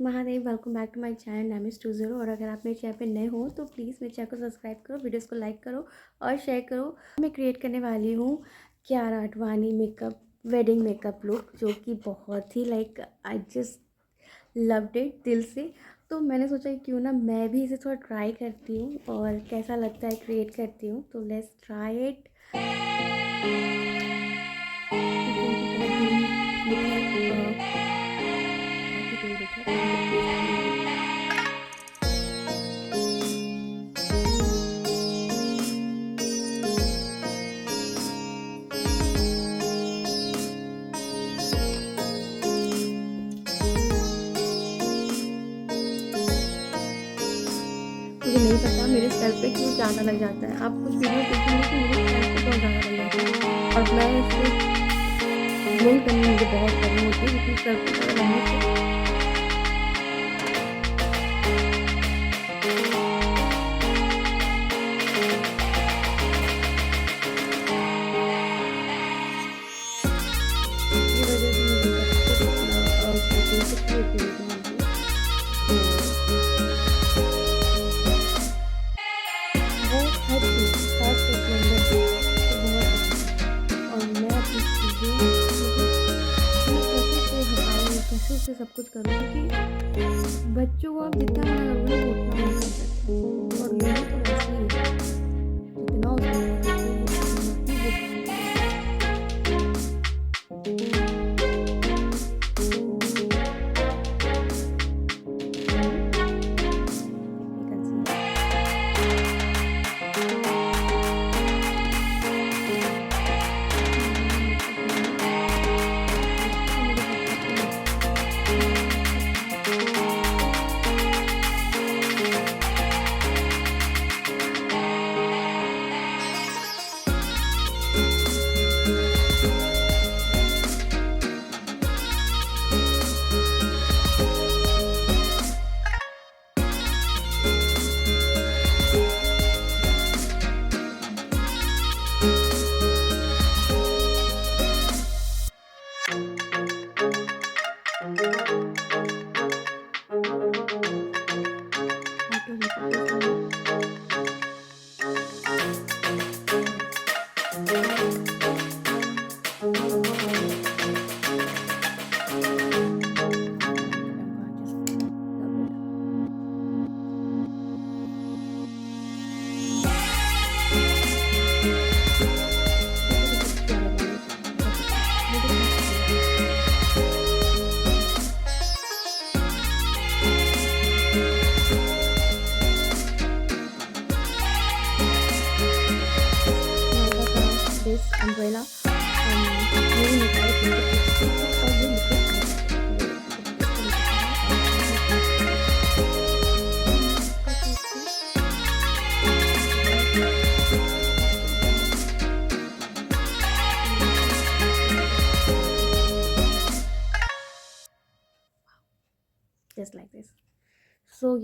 Mahadev, welcome back to my channel नाम is 20। और अगर आप मेरे चैनल पे नए हो तो प्लीज़ मेरे चैनल को सब्सक्राइब करो, वीडियोस को लाइक करो और शेयर करो। मैं क्रिएट करने वाली हूँ Kiara advani makeup wedding makeup look, जो कि बहुत ही आई जस्ट लव्ड इट दिल से। तो मैंने सोचा कि क्यों ना मैं भी इसे थोड़ा ट्राई करती हूँ और कैसा लगता है क्रिएट करती हूँ। तो लेट्स ट्राई इट। मुझे नहीं पता मेरे सर पे क्यों ज़्यादा लग जाता है। आप कुछ वीडियो देखेंगे कि मेरे सर पे बहुत ज़्यादा लग जाता है और मैं इसको ब्लेंड करने में मुझे बहुत प्रॉब्लम होती है, क्योंकि सर पे ज़्यादा लगने से की वजह से मुझे सब कुछ वो हर चीज़ खास करके अंदर से बहुत और मैं अपनी चीज़ें कैसे से सब कुछ करूँ, क्योंकि बच्चों को आप जितना मना करोगे वो उतना नहीं कर सकते। और मेरी तो वैसे ही है, जितना this umbrella really just like this. So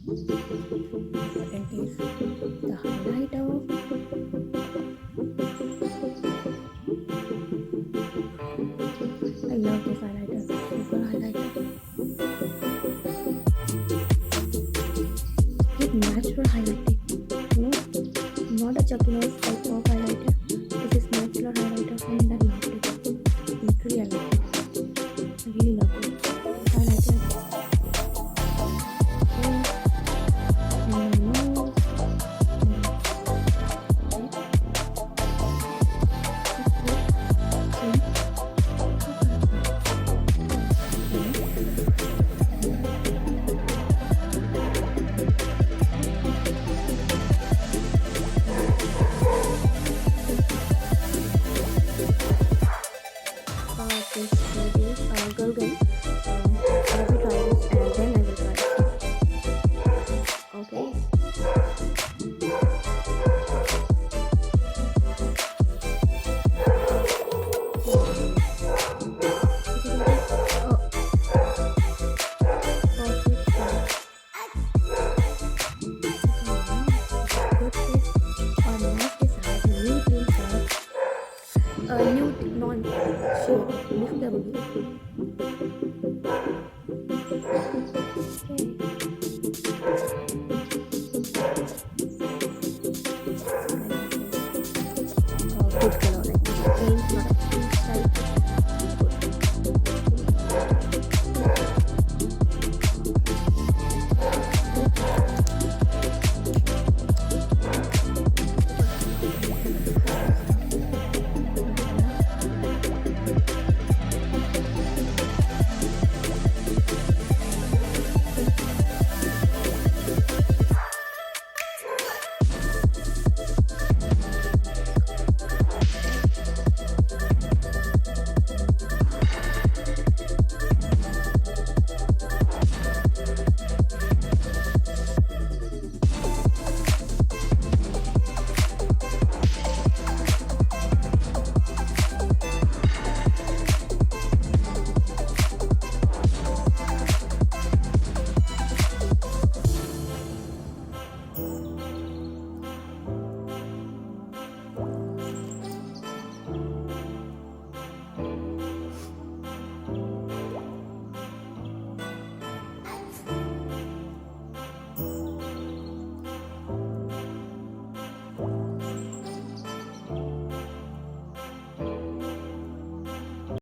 Important is the highlighter. I love this highlighter, super highlighter. With natural highlighting, not a chucky nose type of highlighter. This is natural highlighter and I love it. Literally I love it. I really love it. Highlighter. And my nose. Girl gun. I will try this and then I will try it. Okay. Nude non shade. This is the okay.